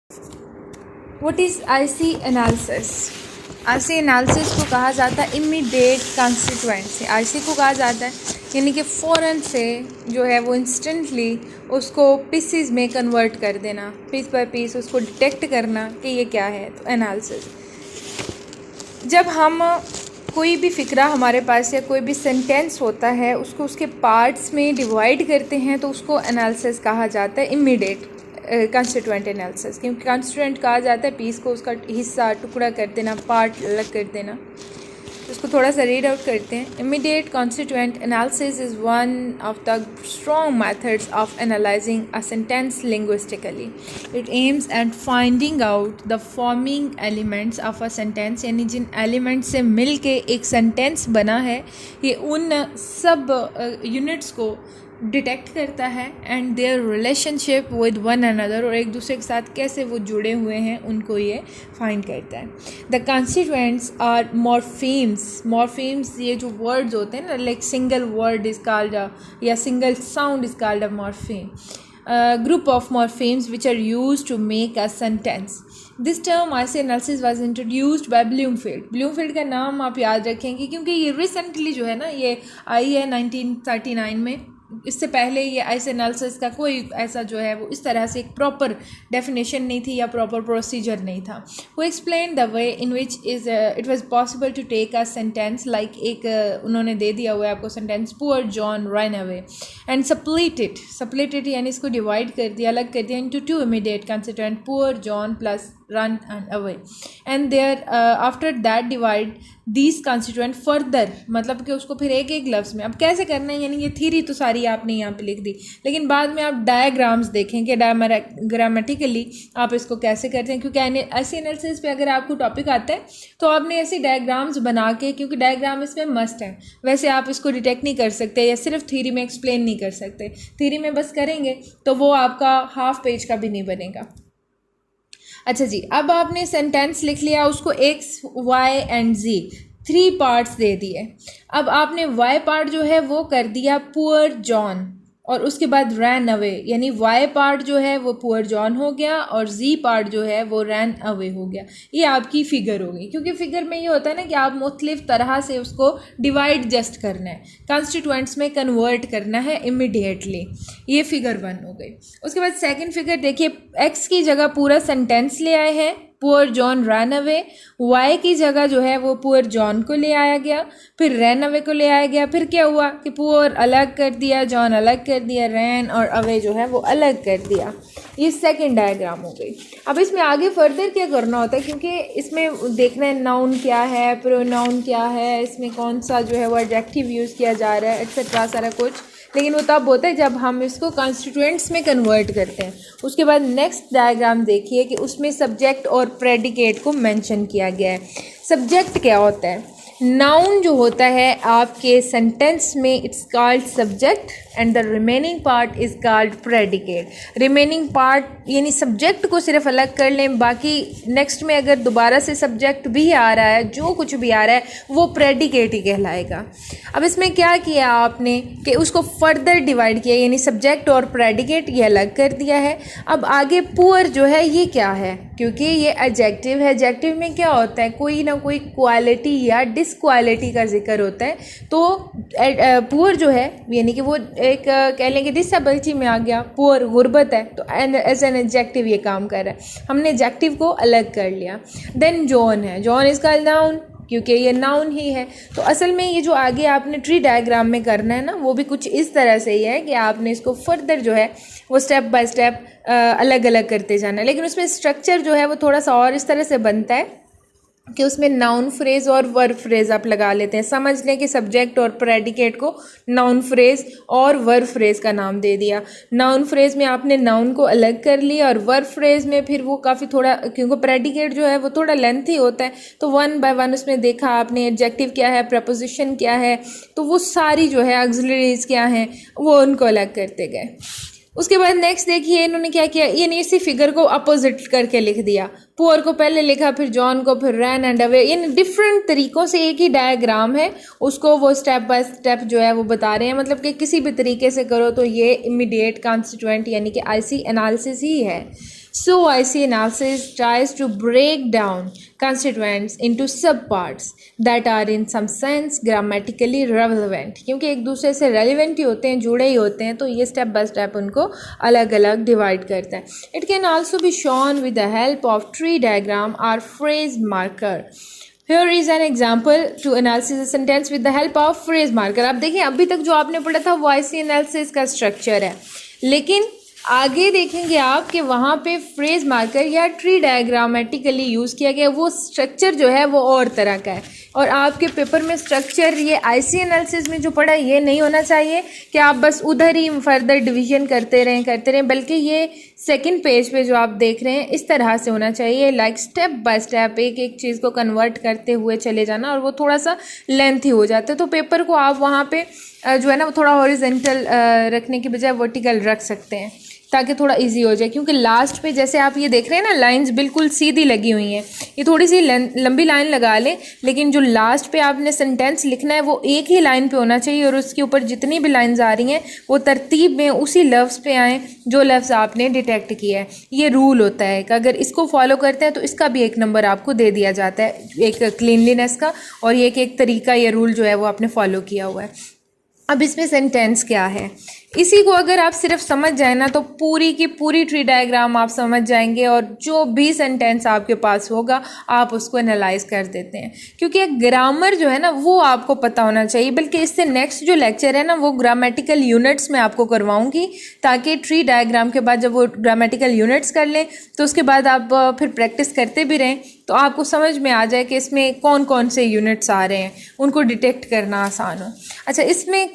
What is IC analysis? IC analysis को कहा जाता है इमीडिएट कंस्टिट्यूएंसी। आईसी को कहा जाता है यानी कि फ़ौरन से जो है वो इंस्टेंटली उसको पीसीज में कन्वर्ट कर देना, पीस बाय पीस उसको डिटेक्ट करना कि ये क्या है। तो एनालिसिस, जब हम कोई भी फ़िक्रा हमारे पास या कोई भी सेंटेंस होता है उसको उसके पार्ट्स में डिवाइड करते हैं तो उसको एनालिसिस कहा जाता है इमीडिएट कंस्टिट्यूएंट एनालिसिस। क्योंकि कंस्टिट्यूएंट कहा जाता है पीस को, उसका हिस्सा टुकड़ा कर देना, पार्ट अलग कर देना। उसको थोड़ा सा रीड आउट करते हैं। Immediate constituent analysis is one of the strong methods of analysing a sentence linguistically. It aims at finding out the forming elements of a sentence, यानी जिन एलिमेंट्स से मिल के एक सेंटेंस बना है ये उन सब यूनिट्स को डिटेक्ट करता है and their relationship with one another, और एक दूसरे के साथ कैसे वो जुड़े हुए हैं उनको ये फाइंड करता है। The constituents are morphemes. Morphemes ये जो वर्ड्स होते हैं ना, like single word is called या single sound is called a morpheme. Group of morphemes which are used to make a sentence. This term IC analysis was introduced by Bloomfield. Bloomfield का नाम आप याद रखेंगे क्योंकि ये रिसेंटली जो है ना ये आई है 1939 में। इससे पहले ये आईसी एनालिसिस का कोई ऐसा जो है वो इस तरह से एक प्रॉपर डेफिनेशन नहीं थी या प्रॉपर प्रोसीजर नहीं था। वो explain the way in which is it was possible to take a sentence, like एक उन्होंने दे दिया हुआ है आपको sentence, poor John run away, and split it यानी इसको डिवाइड कर दिया, अलग कर दिया into two immediate constituent, poor John plus run and away, and there after that divide these constituent further, मतलब कि उसको फिर एक एक लफ्ज़ में अब कैसे करना है, यानी ये थ्योरी तो सारी आपने यहाँ पे लिख दी, लेकिन बाद में आप डायग्राम्स देखेंगे ग्रामेटिकली आप इसको कैसे करते हैं। क्योंकि ऐसी एनालिसिस पे अगर आपको टॉपिक आता है तो आपने ऐसे डायग्राम्स बना के, क्योंकि डायग्राम इसमें मस्ट है, वैसे आप इसको डिटेक्ट नहीं कर सकते या सिर्फ थ्योरी में एक्सप्लेन नहीं कर सकते। थ्योरी में बस करेंगे तो वो आपका हाफ पेज का भी नहीं बनेगा। अच्छा जी, अब आपने सेंटेंस लिख लिया, उसको X Y and G 3 parts दे दिए। अब आपने वाई पार्ट जो है वो कर दिया पुअर जॉन, और उसके बाद रैन अवे, यानी वाई पार्ट जो है वो पुअर जॉन हो गया और जी पार्ट जो है वो रैन अवे हो गया। ये आपकी फिगर हो गई, क्योंकि फिगर में ये होता है ना कि आप मुख्तलिफ तरह से उसको डिवाइड जस्ट करना है, कॉन्स्टिट्यूएंट्स में कन्वर्ट करना है इमिडिएटली। ये फिगर 1 हो गई। उसके बाद सेकंड फिगर देखिए, एक्स की जगह पूरा सेंटेंस ले आए हैं, poor John run away, Y की जगह जो है वो पुअर जॉन को ले आया गया, फिर रैन अवे को ले आया गया, फिर क्या हुआ कि पुअर अलग कर दिया, जॉन अलग कर दिया, रैन और अवे जो है वो अलग कर दिया। ये सेकंड डायग्राम हो गई। अब इसमें आगे फर्दर क्या करना होता है, क्योंकि इसमें देखना है नाउन क्या है, प्रोनाउन क्या है, इसमें कौन सा जो है वो एडजेक्टिव यूज़ किया जा रहा है, एक्सेट्रा सारा कुछ, लेकिन वो तब होता है जब हम इसको कॉन्स्टिट्यूएंट्स में कन्वर्ट करते हैं। उसके बाद नेक्स्ट डायग्राम देखिए कि उसमें सब्जेक्ट और प्रेडिकेट को मेंशन किया गया है। सब्जेक्ट क्या होता है? नाउन जो होता है आपके सेंटेंस में it's called subject and the remaining part is called predicate. Remaining part यानी सब्जेक्ट को सिर्फ अलग कर लें, बाकी नेक्स्ट में अगर दोबारा से सब्जेक्ट भी आ रहा है, जो कुछ भी आ रहा है वो प्रेडिकेट ही कहलाएगा। अब इसमें क्या किया आपने कि उसको फर्दर डिवाइड किया, यानी सब्जेक्ट और प्रेडिकेट ये अलग कर दिया है। अब आगे पुअर जो है ये क्या है, क्योंकि ये एडजेक्टिव है। एडजेक्टिव में क्या होता है, कोई ना कोई क्वालिटी या डिसक्वालिटी का जिक्र होता है। तो पुअर जो है यानी कि वो एक कह लेंगे डिसेबिलिटी में आ गया, पुअर गुर्बत है, तो एज एन एडजेक्टिव ये काम कर रहा है। हमने एडजेक्टिव को अलग कर लिया। देन जॉन है, जॉन इज कॉल्ड नाउन क्योंकि ये नाउन ही है। तो असल में ये जो आगे आपने ट्री डायग्राम में करना है ना, वो भी कुछ इस तरह से ही है कि आपने इसको फर्दर जो है वो स्टेप बाय स्टेप अलग अलग करते जाना है। लेकिन उसमें स्ट्रक्चर जो है वो थोड़ा सा और इस तरह से बनता है कि उसमें नाउन फ्रेज और वर्ब फ्रेज आप लगा लेते हैं। समझ लें कि सब्जेक्ट और प्रेडिकेट को नाउन फ्रेज और वर्ब फ्रेज का नाम दे दिया। नाउन फ्रेज में आपने नाउन को अलग कर लिया और वर्ब फ्रेज में फिर वो काफ़ी थोड़ा, क्योंकि प्रेडिकेट जो है वो थोड़ा लेंथी होता है, तो 1 बाय 1 उसमें देखा आपने एडजेक्टिव क्या है, प्रपोजिशन क्या है, तो वो सारी जो है ऑक्सिलरीज क्या हैं वो उनको अलग करते गए। उसके बाद नेक्स्ट देखिए इन्होंने क्या किया, ये इसी फिगर को अपोजिट करके लिख दिया। पुअर को पहले लिखा, फिर जॉन को, फिर रैन एंड अवे। इन डिफरेंट तरीक़ों से एक ही डायग्राम है, उसको वो स्टेप बाय स्टेप जो है वो बता रहे हैं। मतलब कि किसी भी तरीके से करो तो ये इमीडिएट कॉन्स्टिट्यूएंट यानी कि आईसी एनालिसिस ही है। So IC analysis tries to break down constituents into subparts that are in some sense grammatically relevant, क्योंकि एक दूसरे से relevant ही होते हैं, जुड़े ही होते हैं, तो ये स्टेप बाय स्टेप उनको अलग अलग डिवाइड करता है. It can also be shown with the help of tree diagram or phrase marker. Here is an example to analysis a sentence with the help of phrase marker. अब देखिए, अभी तक जो आपने पढ़ा था वो IC analysis का स्ट्रक्चर है, लेकिन आगे देखेंगे आप कि वहाँ पे फ्रेज मार्कर या ट्री डायग्रामेटिकली यूज़ किया गया, वो स्ट्रक्चर जो है वो और तरह का है. और आपके पेपर में स्ट्रक्चर ये आईसी एनालिसिस में जो पढ़ा ये नहीं होना चाहिए कि आप बस उधर ही फर्दर डिवीजन करते रहें, बल्कि ये सेकंड पेज पे जो आप देख रहे हैं इस तरह से होना चाहिए, लाइक स्टेप बाय स्टेप एक एक चीज़ को कन्वर्ट करते हुए चले जाना, और वो थोड़ा सा लेंथी हो जाता है. तो पेपर को आप वहाँ पे जो है ना वो थोड़ा हॉरिजेंटल रखने की बजाय वर्टिकल रख सकते हैं ताकि थोड़ा इजी हो जाए, क्योंकि लास्ट पे जैसे आप ये देख रहे हैं ना लाइंस बिल्कुल सीधी लगी हुई हैं, ये थोड़ी सी लंबी लाइन लगा लें, लेकिन जो लास्ट पे आपने सेंटेंस लिखना है वो एक ही लाइन पे होना चाहिए, और उसके ऊपर जितनी भी लाइंस आ रही हैं वो तरतीब में उसी लफ्ज़ पे आएँ जो लफ्ज़ आपने डिटेक्ट किया है. ये रूल होता है कि अगर इसको फॉलो करते हैं तो इसका भी एक नंबर आपको दे दिया जाता है, एक क्लीनलीनेस का, और ये एक तरीका, ये रूल जो है वो आपने फॉलो किया हुआ है. अब इसमें सेंटेंस क्या है, इसी को अगर आप सिर्फ समझ जाए ना तो पूरी की पूरी ट्री डायग्राम आप समझ जाएंगे, और जो भी सेंटेंस आपके पास होगा आप उसको एनालाइज कर देते हैं, क्योंकि एक ग्रामर जो है ना वो आपको पता होना चाहिए. बल्कि इससे नेक्स्ट जो लेक्चर है ना वो ग्रामेटिकल यूनिट्स में आपको करवाऊंगी, ताकि ट्री डायग्राम के बाद जब वो ग्रामेटिकल यूनिट्स कर लें तो उसके बाद आप फिर प्रैक्टिस करते भी रहें, तो आपको समझ में आ जाए कि इसमें कौन कौन से यूनिट्स आ रहे हैं, उनको डिटेक्ट करना आसान हो. अच्छा, इसमें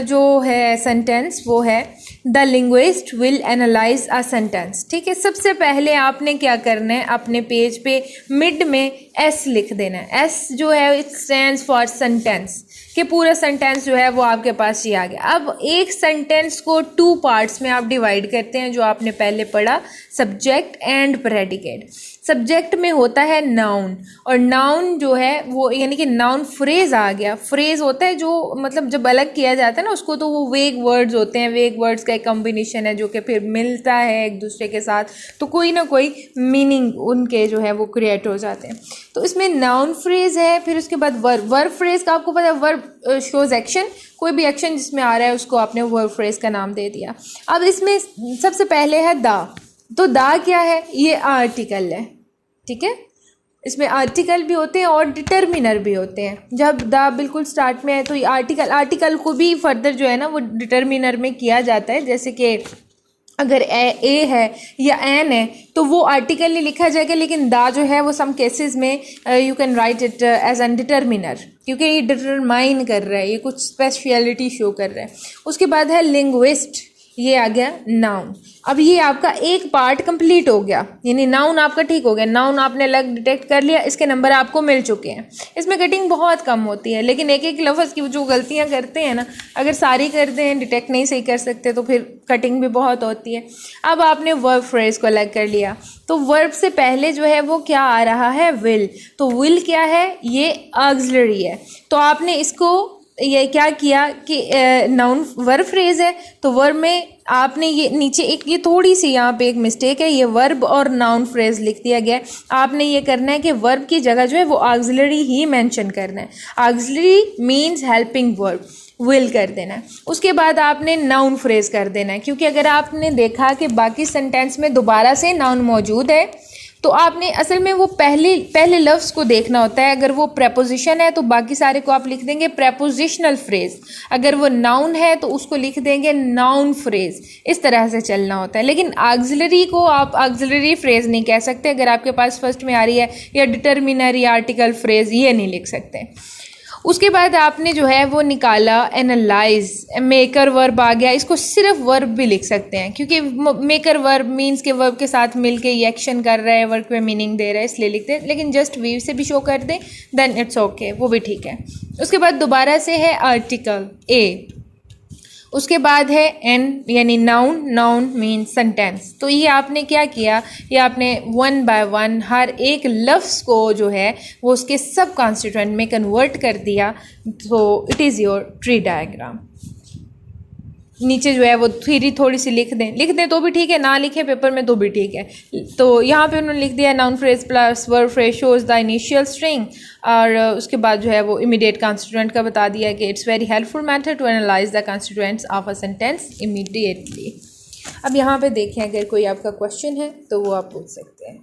जो है सेंटेंस वो है the linguist will analyse a sentence. ठीक है, सबसे पहले आपने क्या करना है, अपने पेज पे मिड में एस लिख देना है. एस जो है इट स्टैंड्स फॉर सेंटेंस, कि पूरा सेंटेंस जो है वो आपके पास ही आ गया. अब एक सेंटेंस को 2 पार्ट्स में आप डिवाइड करते हैं, जो आपने पहले पढ़ा, सब्जेक्ट एंड प्रेडिकेट. सब्जेक्ट में होता है नाउन, और नाउन जो है वो यानी कि नाउन फ्रेज आ गया. फ्रेज होता है जो मतलब जब अलग किया जाता है ना उसको, तो वो वेग वर्ड्स होते हैं, वेग वर्ड्स का एक कॉम्बिनेशन है जो कि फिर मिलता है एक दूसरे के साथ, तो कोई ना कोई मीनिंग उनके जो है वो क्रिएट हो जाते हैं. तो इसमें नाउन फ्रेज है, फिर उसके बाद वर्ब. वर्ब फ्रेज का आपको पता है, वर्ब शोज एक्शन, कोई भी एक्शन जिसमें आ रहा है उसको आपने वर्ब फ्रेज का नाम दे दिया. अब इसमें सबसे पहले है दा. तो दा क्या है, ये आर्टिकल है. ठीक है, इसमें आर्टिकल भी होते हैं और डिटर्मिनर भी होते हैं. जब दा बिल्कुल स्टार्ट में है तो ये आर्टिकल को भी फर्दर जो है ना वो डिटर्मिनर में किया जाता है. जैसे कि अगर ए है या एन है तो वो आर्टिकल ही लिखा जाएगा, लेकिन दा जो है वो सम केसेस में you can write it as an determiner, क्योंकि ये डिटरमाइन कर रहा है, ये कुछ स्पेशलिटी शो कर रहा है. उसके बाद है लिंग्विस्ट, ये आ गया नाउन. अब ये आपका एक पार्ट कंप्लीट हो गया, यानी नाउन आपका ठीक हो गया. नाउन आपने अलग डिटेक्ट कर लिया, इसके नंबर आपको मिल चुके हैं. इसमें कटिंग बहुत कम होती है, लेकिन एक एक लफ्ज़ की जो गलतियां करते हैं ना, अगर सारी करते हैं डिटेक्ट नहीं सही कर सकते तो फिर कटिंग भी बहुत होती है. अब आपने वर्ब फ्रेज को अलग कर लिया, तो वर्ब से पहले जो है वो क्या आ रहा है, विल. तो विल क्या है, ये ऑक्सिलरी है. तो आपने इसको ये क्या किया कि नाउन वर्ब फ्रेज है, तो वर्ब में आपने ये नीचे एक ये थोड़ी सी यहाँ पे एक मिस्टेक है, ये वर्ब और नाउन फ्रेज लिख दिया गया है. आपने ये करना है कि वर्ब की जगह जो है वो ऑक्सिलरी ही मेंशन करना है. Auxiliary means helping verb, will कर देना है. उसके बाद आपने नाउन फ्रेज कर देना है, क्योंकि अगर आपने देखा कि बाकी सेंटेंस में दोबारा से नाउन मौजूद है तो आपने असल में वो पहले लफ्ज़ को देखना होता है. अगर वो प्रेपोजिशन है तो बाकी सारे को आप लिख देंगे प्रेपोजिशनल फ्रेज, अगर वो नाउन है तो उसको लिख देंगे नाउन फ्रेज. इस तरह से चलना होता है. लेकिन ऑक्सिलरी को आप ऑक्सिलरी फ्रेज नहीं कह सकते, अगर आपके पास फर्स्ट में आ रही है, या डिटर्मिनर या आर्टिकल फ्रेज, ये नहीं लिख सकते. उसके बाद आपने जो है वो निकाला एनालाइज, मेकर वर्ब आ गया. इसको सिर्फ वर्ब भी लिख सकते हैं, क्योंकि मेकर वर्ब मीन्स के वर्ब के साथ मिलके ये एक्शन कर रहा है, वर्ब में मीनिंग दे रहा है, इसलिए लिखते हैं. लेकिन जस्ट वी से भी शो कर दे देन इट्स ओके, वो भी ठीक है. उसके बाद दोबारा से है आर्टिकल ए. उसके बाद है एन यानी नाउन. Noun mean sentence. तो ये आपने क्या किया, ये आपने 1 बाय 1 हर एक लफ्ज़ को जो है वो उसके सब कॉन्स्टिट्यूएंट में कन्वर्ट कर दिया. तो it is your tree diagram. नीचे जो है वो थ्योरी थोड़ी सी लिख दें तो भी ठीक है, ना लिखें पेपर में तो भी ठीक है। तो यहाँ पे उन्होंने लिख दिया noun phrase plus verb phrase shows the initial string, और उसके बाद जो है वो इमीडिएट कॉन्स्टिट्यूएंट का बता दिया कि it's very helpful method to analyse the constituents of a sentence immediately. अब यहाँ पे देखें, अगर कोई आपका क्वेश्चन है तो वो आप पूछ सकते हैं।